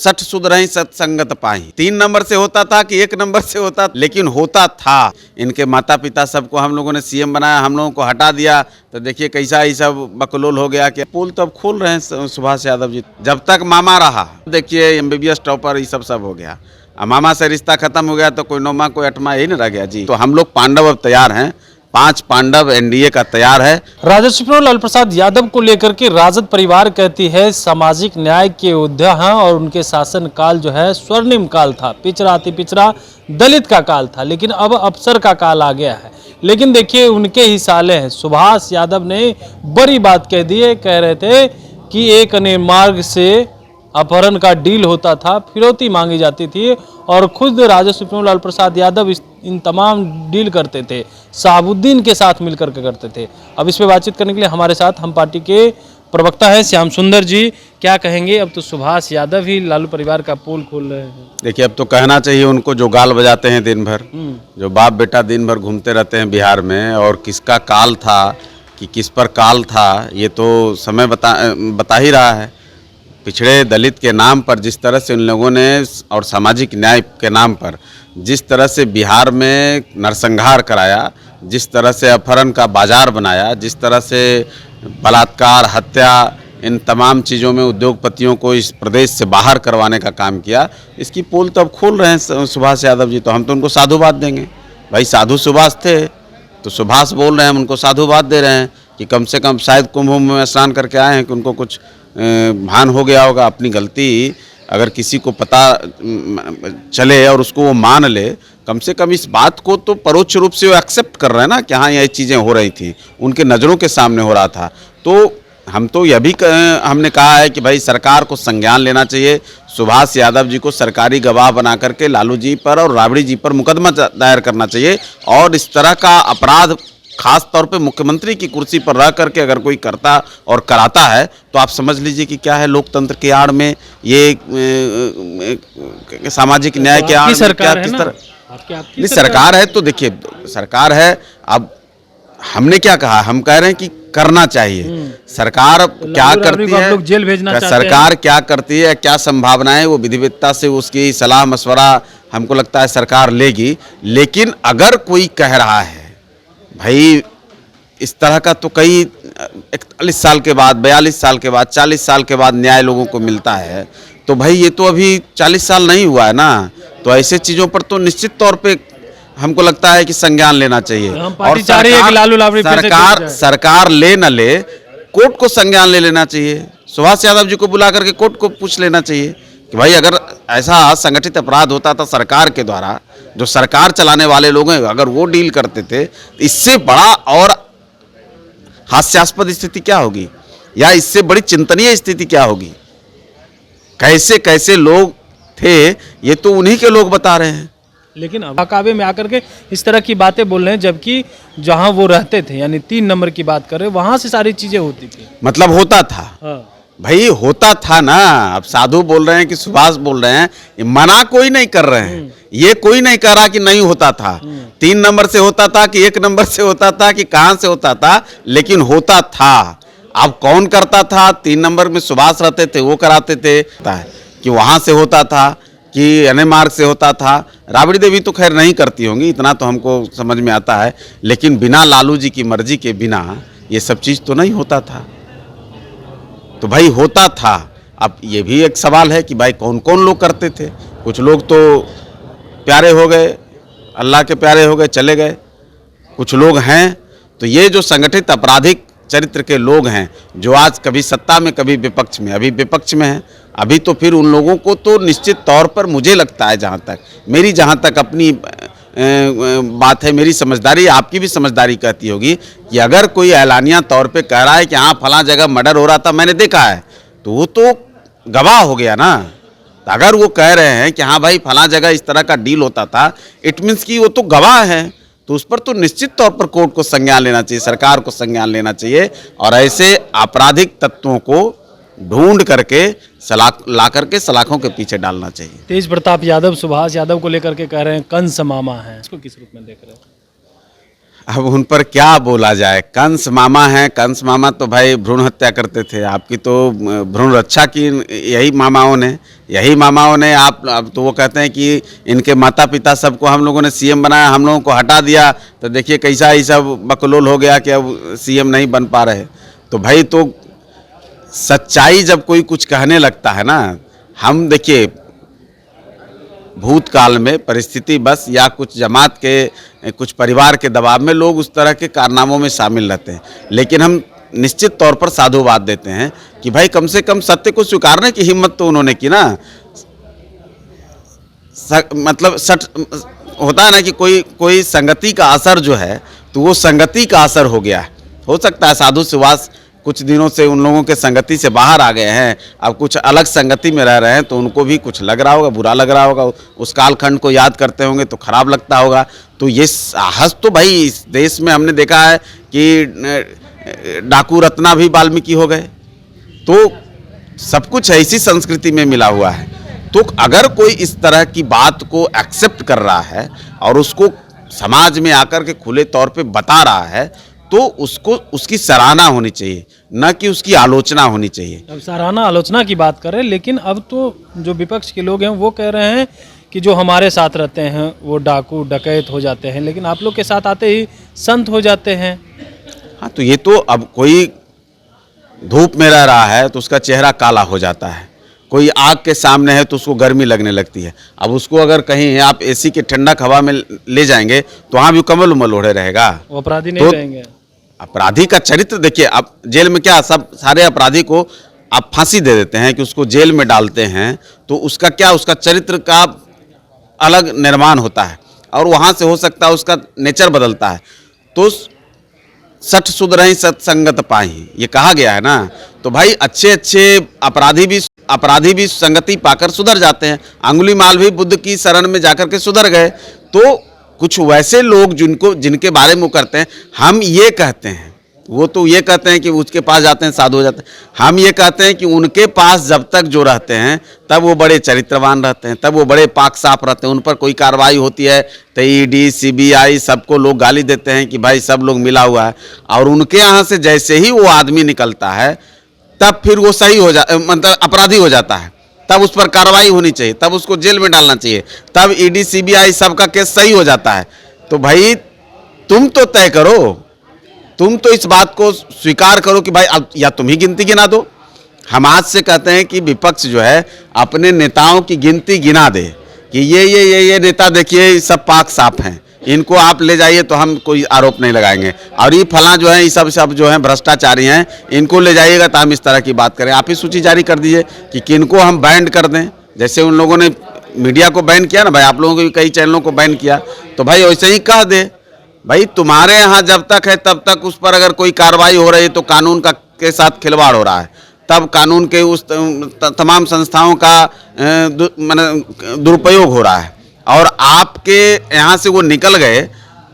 सठ सुधरहि सत्संगत पाही। 3 नंबर से होता था कि 1 नंबर से होता, लेकिन होता था। इनके माता पिता सबको हम लोगों ने सीएम बनाया, हम लोगों को हटा दिया, तो देखिए कैसा ये सब बकलोल हो गया कि पुल तो अब खोल रहे हैं सुभाष यादव जी। जब तक मामा रहा, देखिए MBBS टॉपर ये सब हो गया। अब मामा से रिश्ता खत्म हो गया तो कोई 9वां कोई 8वां यही न रह गया जी। तो हम लोग पांडव अब तैयार हैं, 5 पांडव एनडीए का तैयार है। राजद सुप्रीमो लालू प्रसाद यादव को लेकर के राजद परिवार कहती है सामाजिक न्याय के योद्धा हैं और उनके शासन काल जो है स्वर्णिम काल था, पिछड़ा अति पिछड़ा दलित का काल था, लेकिन अब अवसर का काल आ गया है। लेकिन देखिए उनके ही साले हैं सुभाष यादव ने बड़ी बात कह दी है, कह रहे थे कि एक अन्य मार्ग से अपहरण का डील होता था, फिरौती मांगी जाती थी और खुद राजद सुप्रीमो लालू प्रसाद यादव इन तमाम डील करते थे, शहाबुद्दीन के साथ मिलकर के करते थे। अब इस पे बातचीत करने के लिए हमारे साथ हम पार्टी के प्रवक्ता हैं श्याम सुंदर जी, क्या कहेंगे? अब तो सुभाष यादव ही लालू परिवार का पोल खोल रहे हैं। देखिए अब तो कहना चाहिए उनको, जो गाल बजाते हैं दिन भर, जो बाप बेटा दिन भर घूमते रहते हैं बिहार में, और किसका काल था कि किस पर काल था ये तो समय बता ही रहा है। पिछड़े दलित के नाम पर जिस तरह से उन लोगों ने और सामाजिक न्याय के नाम पर जिस तरह से बिहार में नरसंहार कराया, जिस तरह से अपहरण का बाजार बनाया, जिस तरह से बलात्कार, हत्या, इन तमाम चीज़ों में उद्योगपतियों को इस प्रदेश से बाहर करवाने का काम किया, इसकी पोल तो अब खोल रहे हैं सुभाष यादव जी। तो हम तो उनको साधुवाद देंगे। भाई साधु सुभाष थे तो सुभाष बोल रहे हैं, हम उनको साधुवाद दे रहे हैं कि कम से कम शायद कुंभ में स्नान करके आए हैं कि उनको कुछ भान हो गया होगा अपनी गलती। अगर किसी को पता चले और उसको वो मान ले, कम से कम इस बात को तो परोक्ष रूप से वो एक्सेप्ट कर रहे हैं ना कि हाँ ये चीज़ें हो रही थी, उनके नज़रों के सामने हो रहा था। तो हम तो यह भी हमने कहा है कि भाई सरकार को संज्ञान लेना चाहिए, सुभाष यादव जी को सरकारी गवाह बना करके लालू जी पर और राबड़ी जी पर मुकदमा दायर करना चाहिए। और इस तरह का अपराध खास तौर पे मुख्यमंत्री की कुर्सी पर रह करके अगर कोई करता और कराता है तो आप समझ लीजिए कि क्या है, लोकतंत्र के आड़ में ये सामाजिक न्याय के आड़ में क्या किस तरह सरकार है। तो देखिए सरकार है, अब हमने क्या कहा, हम कह रहे हैं कि करना चाहिए। सरकार क्या करती है, लोग जेल भेजना चाहते हैं। सरकार क्या करती है, क्या संभावनाएं, वो विधिवेत्ता से उसकी सलाह मशवरा हमको लगता है सरकार लेगी। लेकिन अगर कोई कह रहा है भाई इस तरह का, तो कई 41 साल के बाद, 42 साल के बाद, 40 साल के बाद न्याय लोगों को मिलता है, तो भाई ये तो अभी 40 साल नहीं हुआ है ना। तो ऐसे चीज़ों पर तो निश्चित तौर पे हमको लगता है कि संज्ञान लेना चाहिए। और सरकार ले न ले, कोर्ट को संज्ञान ले लेना चाहिए। सुभाष यादव जी को बुला करके कोर्ट को पूछ लेना चाहिए कि भाई अगर ऐसा संगठित अपराध होता था सरकार के द्वारा, जो सरकार चलाने वाले लोग हैं अगर वो डील करते थे, इससे बड़ा और हास्यास्पद स्थिति क्या होगी, या इससे बड़ी चिंतनीय स्थिति क्या होगी। कैसे कैसे लोग थे ये तो उन्हीं के लोग बता रहे हैं। लेकिन अकाबे में आकर के इस तरह की बातें बोल रहे हैं, जबकि जहां वो रहते थे यानी 3 नंबर की बात कर रहे हैं, वहां से सारी चीजें होती थी। मतलब होता था। हाँ। भाई होता था ना। अब साधु बोल रहे हैं कि सुभाष बोल रहे हैं, मना कोई नहीं कर रहे हैं, ये कोई नहीं कह रहा कि नहीं होता था। 3 नंबर से होता था कि 1 नंबर से होता था कि कहां से होता था, लेकिन होता था। अब कौन करता था? 3 नंबर में सुभाष रहते थे, वो कराते थे कि वहां से होता था कि अन्य मार्ग से होता था। राबड़ी देवी तो खैर नहीं करती होंगी, इतना तो हमको समझ में आता है, लेकिन बिना लालू जी की मर्जी के बिना ये सब चीज़ तो नहीं होता था। तो भाई होता था। अब ये भी एक सवाल है कि भाई कौन कौन लोग करते थे। कुछ लोग तो प्यारे हो गए, अल्लाह के प्यारे हो गए, चले गए। कुछ लोग हैं तो ये जो संगठित आपराधिक चरित्र के लोग हैं, जो आज कभी सत्ता में कभी विपक्ष में, अभी विपक्ष में हैं, अभी तो फिर उन लोगों को तो निश्चित तौर पर मुझे लगता है, जहाँ तक अपनी बात है, मेरी समझदारी, आपकी भी समझदारी कहती होगी कि अगर कोई ऐलानिया तौर पे कह रहा है कि हाँ फलां जगह मर्डर हो रहा था, मैंने देखा है, तो वो तो गवाह हो गया ना। तो अगर वो कह रहे हैं कि हाँ भाई फलां जगह इस तरह का डील होता था, इट मीन्स कि वो तो गवाह है। तो उस पर तो निश्चित तौर पर कोर्ट को संज्ञान लेना चाहिए, सरकार को संज्ञान लेना चाहिए, और ऐसे आपराधिक तत्वों को ढूंढ करके ला करके सलाखों के पीछे डालना चाहिए। तेज प्रताप यादव सुभाष यादव को लेकर के कह रहे हैं कंस मामा हैं, इसको किस रूप में देख रहे हैं? अब उन पर क्या बोला जाए। कंस मामा हैं, कंस मामा तो भाई भ्रूण हत्या करते थे, आपकी तो भ्रूण रक्षा की यही मामाओं ने आप। अब तो वो कहते हैं कि इनके माता पिता सबको हम लोगों ने सीएम बनाया, हम लोगों को हटा दिया, तो देखिए कैसा ही सब बकलोल हो गया कि अब सीएम नहीं बन पा रहे। तो भाई तो सच्चाई जब कोई कुछ कहने लगता है ना, हम देखिए भूतकाल में परिस्थिति बस या कुछ जमात के कुछ परिवार के दबाव में लोग उस तरह के कारनामों में शामिल रहते हैं, लेकिन हम निश्चित तौर पर साधुवाद देते हैं कि भाई कम से कम सत्य को स्वीकारने की हिम्मत तो उन्होंने की ना। मतलब सट होता है ना कि कोई संगति का असर जो है, तो वो संगति का असर हो गया है। हो सकता है साधु सुभाष कुछ दिनों से उन लोगों के संगति से बाहर आ गए हैं, अब कुछ अलग संगति में रह रहे हैं, तो उनको भी कुछ लग रहा होगा, बुरा लग रहा होगा, उस कालखंड को याद करते होंगे तो खराब लगता होगा। तो ये साहस तो भाई इस देश में हमने देखा है कि डाकू रत्ना भी वाल्मीकि हो गए, तो सब कुछ ऐसी संस्कृति में मिला हुआ है। तो अगर कोई इस तरह की बात को एक्सेप्ट कर रहा है और उसको समाज में आकर के खुले तौर पे बता रहा है, तो उसको उसकी सराहना होनी चाहिए, न कि उसकी आलोचना होनी चाहिए। अब सराहना आलोचना की बात कर रहे हैं, लेकिन अब तो जो विपक्ष के लोग हैं वो कह रहे हैं कि जो हमारे साथ रहते हैं वो डाकू डकैत हो जाते हैं, लेकिन आप लोग के साथ आते ही संत हो जाते हैं। हाँ, तो ये तो अब कोई धूप में रह रहा है तो उसका चेहरा काला हो जाता है, कोई आग के सामने है तो उसको गर्मी लगने लगती है। अब उसको अगर कहीं आप एसी के ठंडक हवा में ले जाएंगे तो वहाँ भी कमल उमल ओढ़े रहेगा, वो अपराधी नहीं रहेंगे। अपराधी का चरित्र देखिए, आप जेल में क्या सब सारे अपराधी को आप फांसी दे देते हैं कि उसको जेल में डालते हैं, तो उसका क्या, उसका चरित्र का अलग निर्माण होता है और वहाँ से हो सकता है उसका नेचर बदलता है। तो सठ सुधरहि सत्संगत पाहि, ये कहा गया है ना। तो भाई अच्छे अपराधी भी संगति पाकर सुधर जाते हैं। अंगुलीमाल भी बुद्ध की शरण में जाकर के सुधर गए। तो कुछ वैसे लोग जिनके बारे में वो करते हैं, हम ये कहते हैं, वो तो ये कहते हैं कि उसके पास जाते हैं साधु हो जाते हैं, हम ये कहते हैं कि उनके पास जब तक जो रहते हैं तब वो बड़े चरित्रवान रहते हैं, तब वो बड़े पाक साफ रहते हैं। उन पर कोई कार्रवाई होती है तो ईडी सीबीआई सबको लोग गाली देते हैं कि भाई सब लोग मिला हुआ है, और उनके यहाँ से जैसे ही वो आदमी निकलता है तब फिर वो सही हो मतलब अपराधी हो जाता है, तब उस पर कार्रवाई होनी चाहिए, तब उसको जेल में डालना चाहिए, तब ईडी सीबीआई सबका केस सही हो जाता है। तो भाई तुम तो तय करो, तुम तो इस बात को स्वीकार करो कि भाई अब या तुम ही गिनती गिना दो। हम आज से कहते हैं कि विपक्ष जो है अपने नेताओं की गिनती गिना दे कि ये नेता देखिए सब पाक साफ हैं, इनको आप ले जाइए तो हम कोई आरोप नहीं लगाएंगे, और ये फलां जो है ये सब जो है भ्रष्टाचारी हैं, इनको ले जाइएगा तो हम इस तरह की बात करें। आप ही सूची जारी कर दीजिए कि किनको हम बैन कर दें, जैसे उन लोगों ने मीडिया को बैन किया ना भाई, आप लोगों के भी कई चैनलों को बैन किया, तो भाई वैसे ही कह दे भाई तुम्हारे यहाँ जब तक है तब तक उस पर अगर कोई कार्रवाई हो रही है तो कानून का के साथ खिलवाड़ हो रहा है, तब कानून के उस तमाम संस्थाओं का दुरुपयोग हो रहा है, और आपके यहाँ से वो निकल गए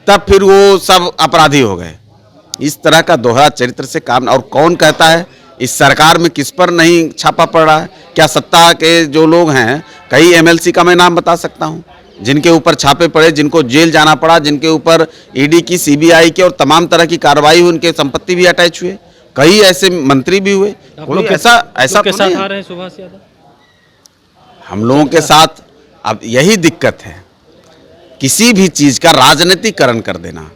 तब फिर वो सब अपराधी हो गए। इस तरह का दोहरा चरित्र से काम। और कौन कहता है इस सरकार में किस पर नहीं छापा पड़ रहा है? क्या सत्ता के जो लोग हैं, कई एमएलसी का मैं नाम बता सकता हूँ जिनके ऊपर छापे पड़े, जिनको जेल जाना पड़ा, जिनके ऊपर ईडी की सीबीआई की और तमाम तरह की कार्रवाई हुई, उनके संपत्ति भी अटैच हुए, कई ऐसे मंत्री भी हुए। ऐसा के साथ आ रहे हैं सुभाष यादव, हम लोगों के साथ। अब यही दिक्कत है, किसी भी चीज का राजनीतिकरण कर देना।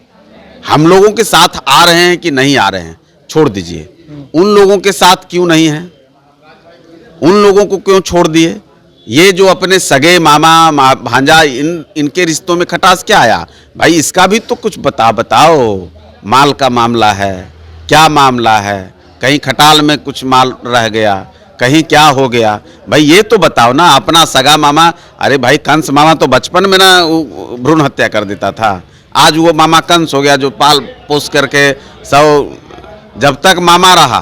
हम लोगों के साथ आ रहे हैं कि नहीं आ रहे हैं छोड़ दीजिए, उन लोगों के साथ क्यों नहीं है, उन लोगों को क्यों छोड़ दिए? ये जो अपने सगे मामा भांजा इनके रिश्तों में खटास क्या आया भाई? इसका भी तो कुछ बताओ। माल का मामला है, क्या मामला है? कहीं खटाल में कुछ माल रह गया, कहीं क्या हो गया भाई? ये तो बताओ ना। अपना सगा मामा, अरे भाई कंस मामा तो बचपन में ना भ्रूण हत्या कर देता था, आज वो मामा कंस हो गया जो पाल पोस करके सब, जब तक मामा रहा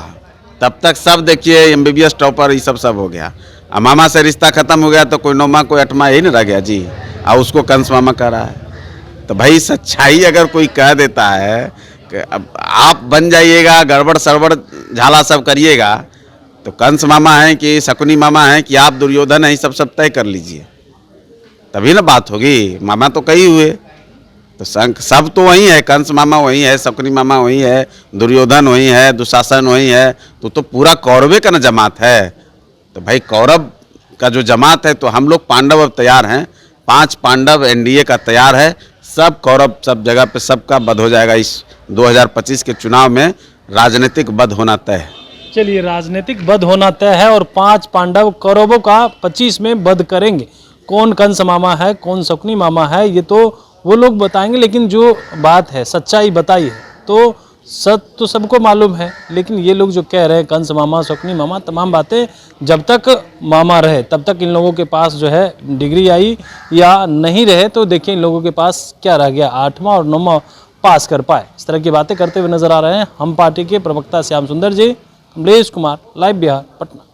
तब तक सब देखिए एमबीबीएस टॉपर ये सब हो गया। अब मामा से रिश्ता खत्म हो गया तो कोई 9वां कोई 8वां यही नहीं रह गया जी, और उसको कंस मामा कह रहा है। तो भाई सच्चाई अगर कोई कह देता है कि अब आप बन जाइएगा, गड़बड़ सड़बड़ झाला सब करिएगा, तो कंस मामा है कि शकुनी मामा है कि आप दुर्योधन है, सब तय कर लीजिए, तभी ना बात होगी। मामा तो कई हुए, तो शंख सब तो वही है, कंस मामा वही है, शकुनी मामा वही है, दुर्योधन वही है, दुशासन वही है, तो पूरा कौरवे का ना जमात है। तो भाई कौरव का जो जमात है, तो हम लोग पांडव अब तैयार हैं, 5 पांडव एनडीए का तैयार है, सब कौरव सब जगह पे सबका वध हो जाएगा। इस 2025 के चुनाव में राजनीतिक वध होना तय है। चलिए, राजनीतिक वध होना तय है और 5 पांडव कौरवों का 25 में वध करेंगे। कौन कंस मामा है, कौन शकुनी मामा है, ये तो वो लोग बताएंगे, लेकिन जो बात है सच्चाई बताई है तो सच तो सबको मालूम है। लेकिन ये लोग जो कह रहे हैं कंस मामा, शकुनी मामा, तमाम बातें, जब तक मामा रहे तब तक इन लोगों के पास जो है डिग्री आई, या नहीं रहे तो देखिए इन लोगों के पास क्या रह गया, 8वां और 9वां पास कर पाए। इस तरह की बातें करते हुए नजर आ रहे हैं हम पार्टी के प्रवक्ता श्याम सुंदर जी। कमलेश कुमार, लाइव बिहार, पटना।